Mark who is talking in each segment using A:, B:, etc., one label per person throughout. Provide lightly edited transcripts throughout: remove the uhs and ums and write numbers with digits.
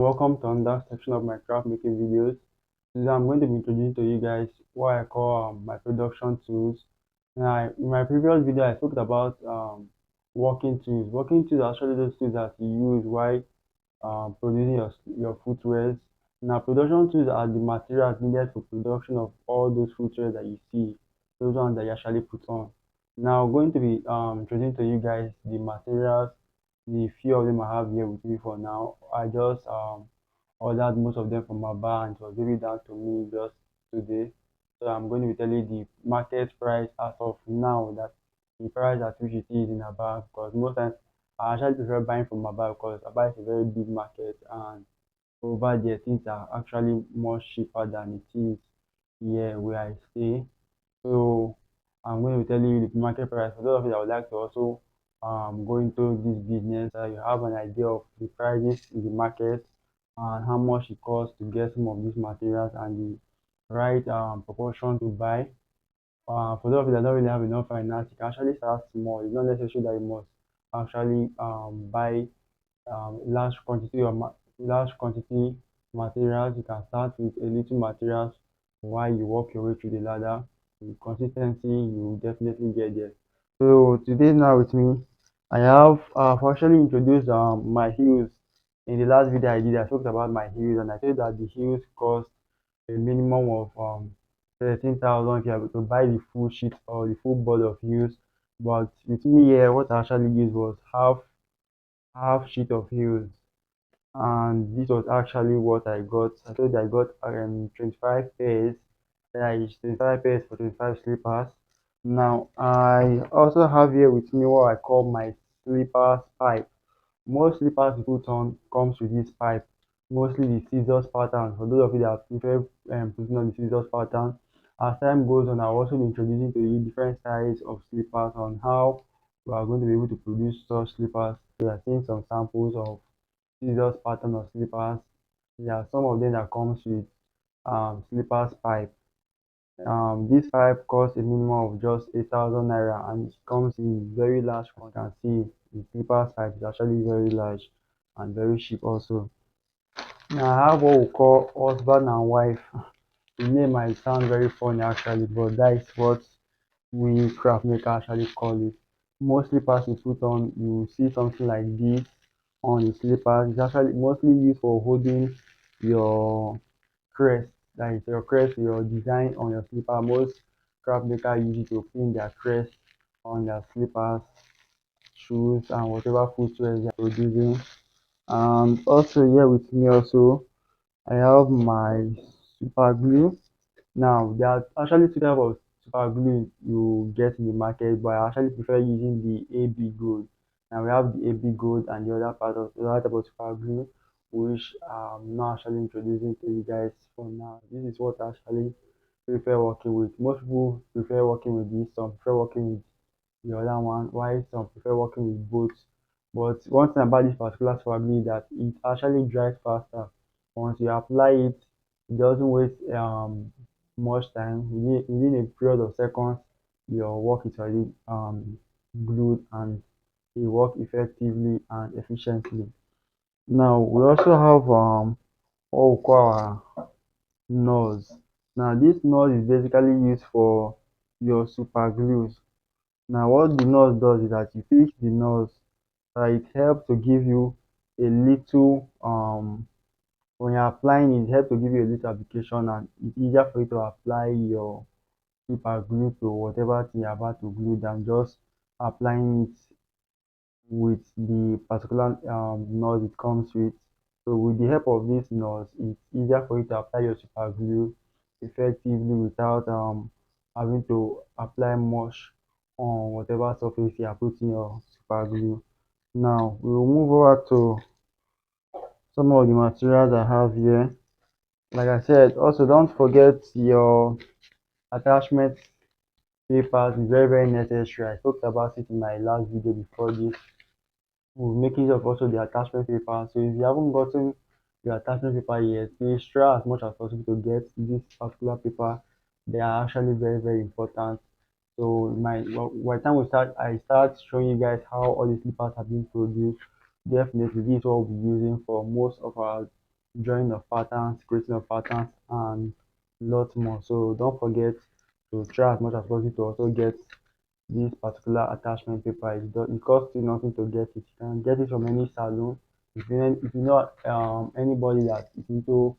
A: Welcome to another section of my craft making videos. Today I'm going to be introducing to you guys what I call my production tools. Now, in my previous video, I talked about working tools. Working tools are actually those tools that you use while producing your footwears. Now, production tools are the materials needed for production of all those footwears that you see, those ones that you actually put on. Now, I'm going to be introducing to you guys the materials. The few of them I have here with me for now. I just ordered most of them from my bar and it was really down to me just today. So I'm going to be telling you the market price as of now, that the price at which it is in a bar, because most times I actually prefer buying from Aba because Aba is a very big market and over there things are actually more cheaper than it is here where I stay. So I'm going to tell you the market price. For those of you that would like to also go into this business, you have an idea of the prices in the market and how much it costs to get some of these materials and the right proportion to buy. For those of you that don't really have enough finance, you can actually start small. It's not necessary that you must actually buy large quantity materials. You can start with a little materials while you work your way through the ladder. With consistency, you will definitely get there. So today now with me, I have actually introduced my heels. In the last video I did, I talked about my heels and I said that the heels cost a minimum of 13,000 if you are to buy the full sheet or the full board of heels. But with me here, what I actually used was half sheet of heels, and this was actually what I got. I told you I got 25 pairs. That is 25 pairs for 25 slippers. Now I also have here with me what I call my slippers pipe. Most slippers you put on comes with this pipe, mostly the scissors pattern. For those of you that prefer putting on the scissors pattern, as time goes on, I'll also be introducing to you different styles of slippers on how we are going to be able to produce such slippers. We are seeing some samples of scissors pattern of slippers. There are some of them that comes with slippers pipe. This pipe costs a minimum of just 8,000 naira and it comes in very large quantity. You can see the slippers pipe is actually very large and very cheap also. Now I have what we call husband and wife. The name might sound very funny actually, but that is what we craft maker actually call it. Most slippers you put on, you see something like this on the slippers. It's actually mostly used for holding your crest, that is your crest, your design on your slipper. Most craft maker use it to pin their crest on their slippers, shoes, and whatever footwear they are producing. And also here with me also, I have my super glue. Now, there are actually two types of super glue you get in the market, but I actually prefer using the AB Gold. Now, we have the AB Gold and the other type of super glue, which I'm not actually introducing to you guys for now. This is what I actually prefer working with. Most people prefer working with this, some prefer working with the other one, while some prefer working with both. But one thing about this particular super glue is that it actually dries faster. Once you apply it, it doesn't waste much time. Within a period of seconds, your work is already glued and it work effectively and efficiently. Now we also have what we call our nose. Now this nose is basically used for your super glues. Now what the nose does is that you fix the nose, it helps to give you a little when you're applying it, helps to give you a little application and it's easier for you to apply your super glue to whatever thing you're about to glue than just applying it with the particular nose it comes with. So with the help of this nose, it's easier for you to apply your super glue effectively without having to apply much on whatever surface you are putting your super glue. Now we'll move over to some of the materials I have here. Like I said, also don't forget your attachment papers is very necessary. I talked about it in my last video before this. We'll make use of also the attachment paper. So if you haven't gotten your attachment paper yet, please try as much as possible to get this particular paper. They are actually very important. So by the time I start showing you guys how all these slippers have been produced. Definitely, this is what we'll be using for most of our drawing of patterns, creating of patterns, and lots more. So don't forget to try as much as possible to also get this particular attachment paper. It costs you nothing to get it. You can get it from any salon. If you know anybody that is into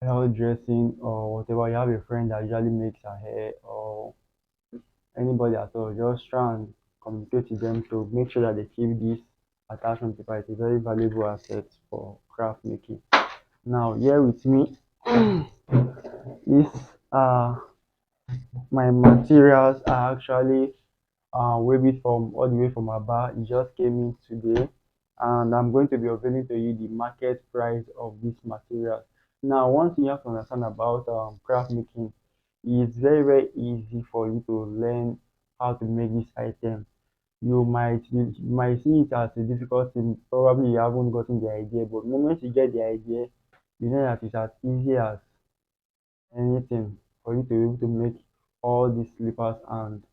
A: hair dressing or whatever, you have a friend that usually makes her hair or anybody at all, just try and communicate with them to make sure that they keep this attachment paper. It's a very valuable asset for craft making. Now, here with me is my materials are actually Wavy from all the way from Aba. It just came in today, and I'm going to be unveiling to you the market price of this material. Now, one thing you have to understand about craft making, it's very easy for you to learn how to make this item. You might see it as a difficult thing. Probably you haven't gotten the idea, but the moment you get the idea, you know that it's as easy as anything for you to be able to make all these slippers and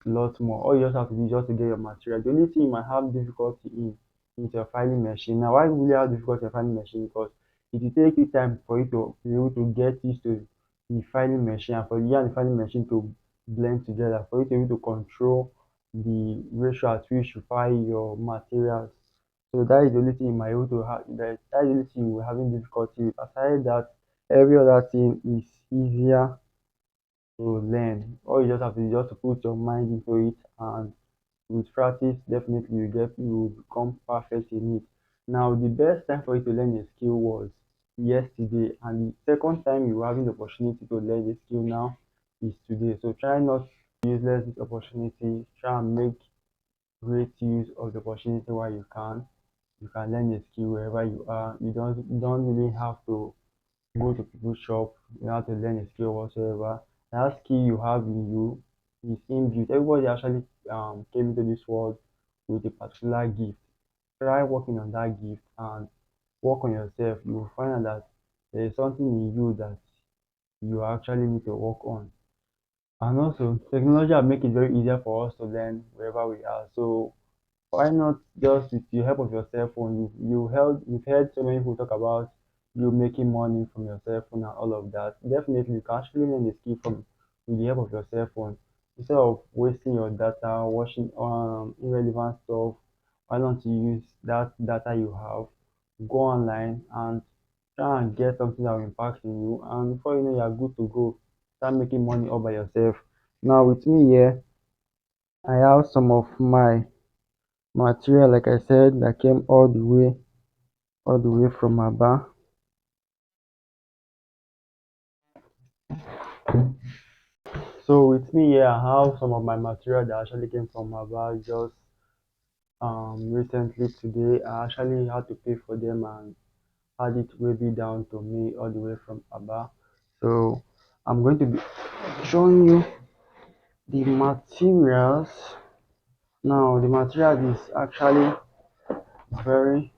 A: lots more. All you just have to do is just to get your material. The only thing you might have difficulty in is your filing machine. Now, why will you have difficulty in filing machine? Because it will take you time for you to be able to get used to the filing machine and for you and the filing machine to blend together, for you to be able to control the ratio at which you file your materials. So that is the only thing you might able to have. That is the only thing we're having difficulty with. Aside that, every other thing is easier to learn. All you just have to do is just to put your mind into it, and with practice, definitely you will become perfect in it. Now, the best time for you to learn a skill was yesterday, and the second time you are having the opportunity to learn a skill now is today. So try not to useless this opportunity. Try and make great use of the opportunity while you can. You can learn a skill wherever you are. You don't really have to go to people's shop, you have to learn a skill whatsoever. That skill you have in you is inbuilt. Everybody actually came into this world with a particular gift. Try working on that gift and work on yourself. You will find out that there is something in you that you actually need to work on. And also, technology will make it very easier for us to learn wherever we are. So why not just with the help of your cell phone? You've heard so many people talk about you making money from your cell phone and all of that. Definitely, you can actually learn a skill from with the help of your cell phone instead of wasting your data watching irrelevant stuff. Why don't you use that data you have, go online and try and get something that will impact in you, and before you know, you are good to go. Start making money all by yourself. Now, with me here, I have some of my material, like I said, that came all the way from Aba. So with me here, I have some of my material that actually came from Aba. Just recently today, I actually had to pay for them and had it maybe down to me all the way from Aba. So I'm going to be showing you the materials. Now the material is actually very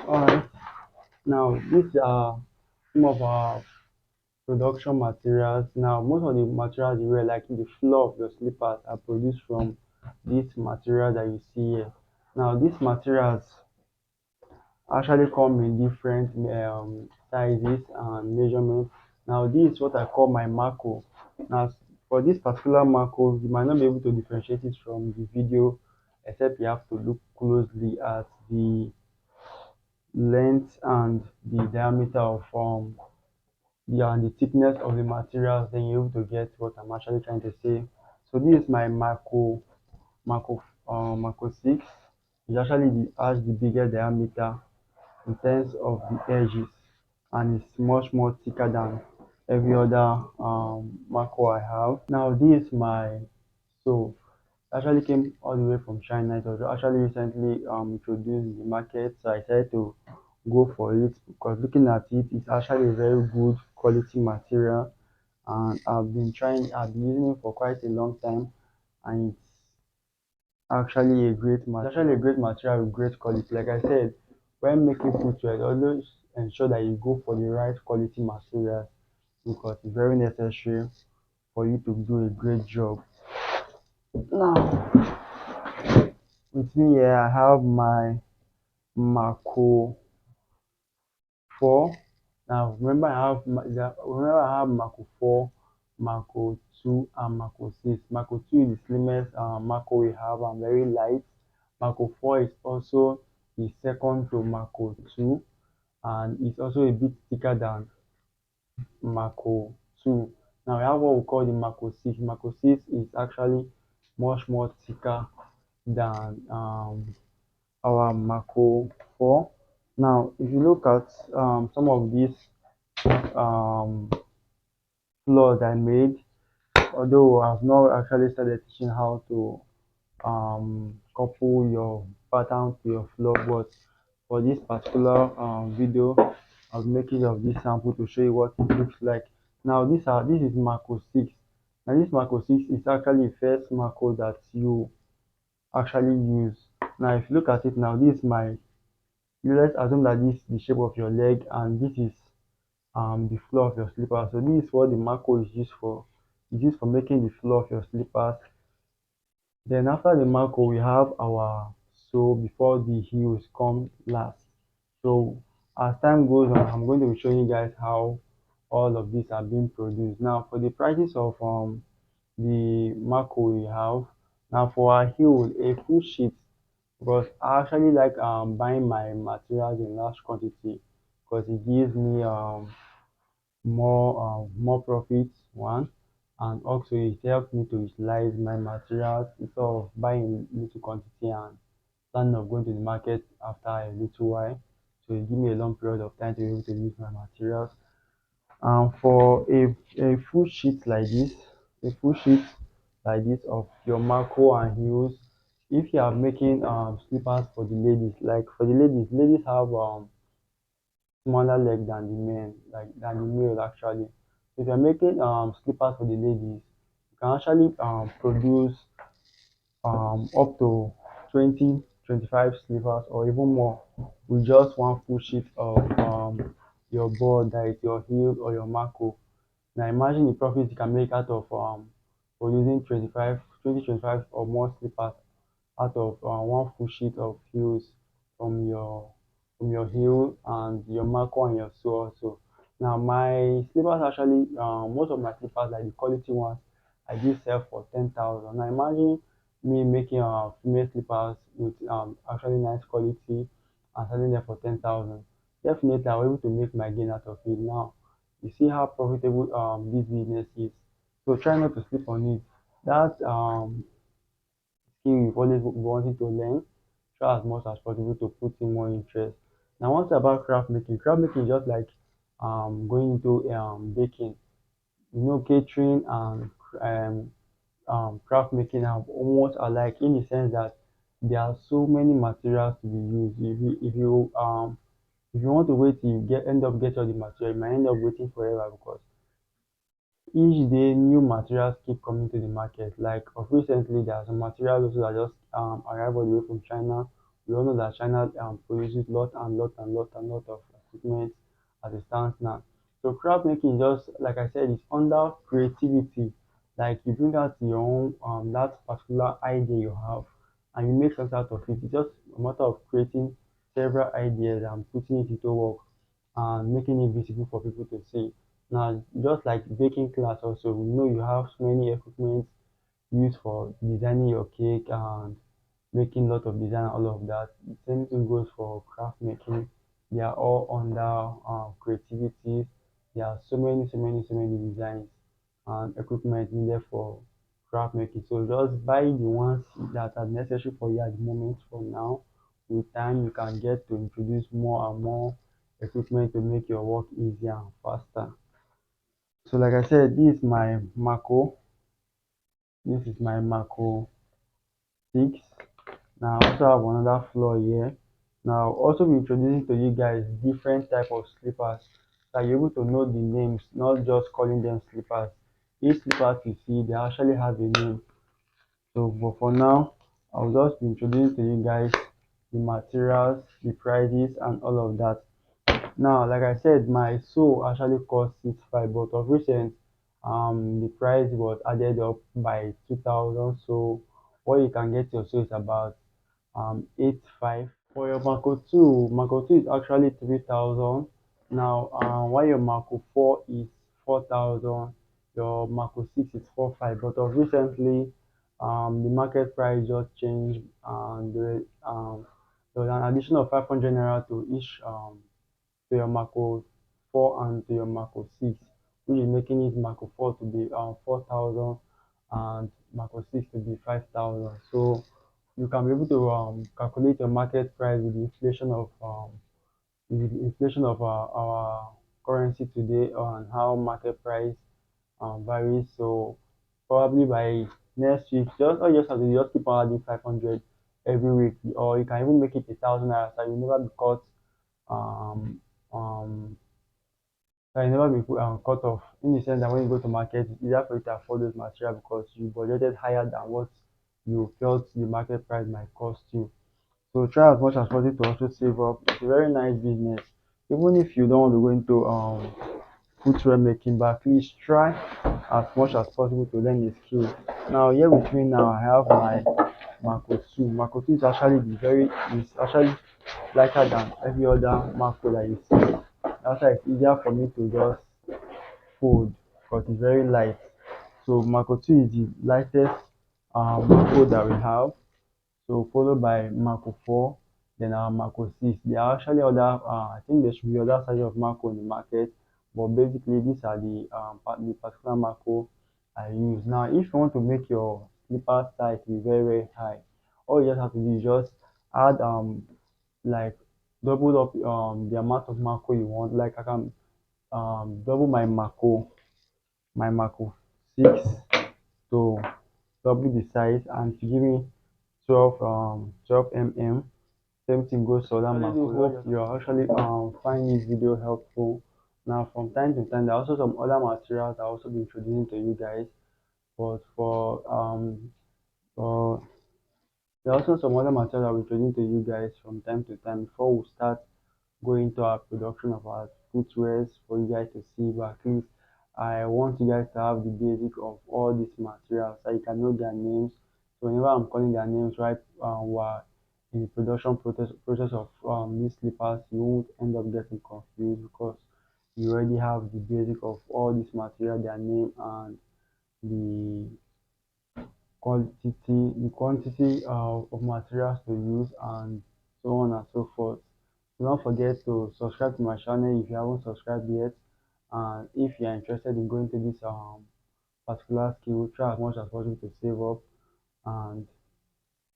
A: alright. Now these are some of our production materials. Now, most of the materials you wear, like the floor of your slippers, are produced from this material that you see here. Now, these materials actually come in different sizes and measurements. Now, this is what I call my Marco. Now, for this particular Marco, you might not be able to differentiate it from the video, except you have to look closely at the length and the diameter of and the thickness of the materials, then you're able to get what I'm actually trying to say. So this is my Marco 6. It actually has the bigger diameter in terms of the edges, and it's much more thicker than every other Marco I have. Now this is my so actually came all the way from China. It was actually recently introduced in the market, so I decided to go for it because looking at it, it's actually a very good quality material, and I've been using it for quite a long time, and it's actually a great material with great quality. Like I said, when making footwear, always ensure that you go for the right quality material because it's very necessary for you to do a great job. Now, with me here, I have my Marco 4. Now remember I have Mako 4, Mako 2, and Mako 6. Mako 2 is the slimmest Mako we have and very light. Mako 4 is also the second to Mako 2, and it's also a bit thicker than Mako 2. Now we have what we call the Mako 6. Mako 6 is actually much more thicker than our Mako 4. Now, if you look at some of these um, flaws I made, although I've not actually started teaching how to couple your pattern to your flow, but for this particular video, I'll make use of this sample to show you what it looks like. Now, this is Mako 6. Now, this Mako 6 is actually the first Mako that you actually use. Now, if you look at it now, this is my. Let's assume that this is the shape of your leg, and this is the floor of your slippers. So this is what the Mako is used for. It's used for making the floor of your slippers. Then after the Mako, we have our sole before the heels come last. So as time goes on, I'm going to be showing you guys how all of these are being produced. Now for the prices of the Mako we have, now for our heel, a full sheet, because I actually like buying my materials in large quantity because it gives me more profits, one, and also it helps me to utilize my materials instead of buying little quantity and planning of going to the market after a little while. So it give me a long period of time to be able to use my materials. For a full sheet like this, a full sheet like this of your Marco and heels, if you are making slippers for the ladies, like for the ladies have smaller leg than the men, like than the male actually. If you're making slippers for the ladies, you can actually produce up to 20, 25 slippers or even more with just one full sheet of your board, that is your heel or your Marco. Now imagine the profits you can make out of producing 25 or more slippers out of one full sheet of heels from your heel and your Marco and your sole also. Now my slippers actually most of my slippers like the quality ones I do sell for 10,000. Now imagine me making female slippers with actually nice quality and selling them for 10,000. Definitely I'm able to make my gain out of it. Now you see how profitable this business is. So try not to sleep on it. That skill you've always wanted to learn, try as much as possible to put in more interest. Now, one thing about craft making, is just like going into baking. You know, catering and craft making are almost alike in the sense that there are so many materials to be used. If you want to wait till you end up getting all the material, you might end up waiting forever because each day new materials keep coming to the market. Like of recently, there are some materials also that just arrived all the way from China. We all know that China produces lot and lot and lot and lot of equipment as it stands now. So craft making is just like I said, it's under creativity. Like you bring out your own that particular idea you have and you make something out of it. It's just a matter of creating several ideas and putting it into work and making it visible for people to see. Now, just like baking class also, we know you have so many equipment used for designing your cake and making lot of design, all of that. The same thing goes for craft making. They are all under creativity. There are so many designs and equipment needed for craft making. So just buy the ones that are necessary for you at the moment for now. With time, you can get to introduce more and more equipment to make your work easier and faster. So like I said, this is my Mako. This is my Mako 6. Now I also have another floor here. Now I'll also be introducing to you guys different type of slippers that you're able to know the names, not just calling them slippers. Each slippers you see, they actually have a name. So but for now, I'll just be introducing to you guys the materials, the prices and all of that. Now, like I said, my sole actually cost 6,500, but of recent, the price was added up by 2,000. So what you can get your sole is about 8,500. For your Marco 2, Marco 2 is actually 3,000. Now, while your Marco 4 is 4,000, your Marco 6 is 4,500. But of recently, the market price just changed, and there was an addition of 500 naira to each, to your Marco 4 and to your Marco 6, which is making it Marco 4 to be 4,000 and Marco 6 to be 5,000. So you can be able to calculate your market price with the inflation of our currency today on how market price varies. So probably by next week, just all you just have to do, just keep on adding 500 every week, or you can even make it 1,000 naira, so you never be caught um um so you never be cut off, in the sense that when you go to market, it's easier for you to afford those material because you budgeted higher than what you felt the market price might cost you. So try as much as possible to also save up. It's a very nice business. Even if you don't want to go into footwear making, but at least try as much as possible to learn a skill. Now here with me now I have my Marco 2. Marco 2 is actually lighter than every other Marco that you see. That's why it's easier for me to just fold because it's very light. So Marco 2 is the lightest Marco that we have. So followed by Marco 4, then our Marco 6. There are actually other, I think there should be other sizes of Marco in the market, but basically these are the particular Marco I use. Now, if you want to make your slipper size be very very high, all you just have to do is just add like double up the amount of Marco you want. Like I can double my Marco 6 to double the size and to give me 12 mm. Same thing goes to other macros. Hope you are actually find this video helpful. Now from time to time there are also some other materials I also be introducing to you guys. But for there are also some other materials I'll be introducing to you guys from time to time before we start going to our production of our footwears for you guys to see. But at least I want you guys to have the basic of all these materials so you can know their names. So whenever I'm calling their names right while in the production process of these slippers, you won't end up getting confused because you already have the basic of all these material, their name and the quantity of materials to use and so on and so forth. Do not forget to subscribe to my channel if you haven't subscribed yet. And if you are interested in going to this particular skill, try as much as possible to save up and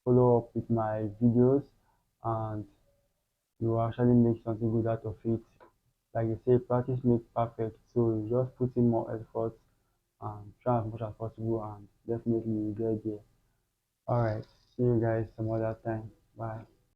A: follow up with my videos, and you will actually make something good out of it. Like you say, practice makes perfect. So you just put in more effort and try as much as possible, and definitely you will get there. All right, see you guys some other time. Bye.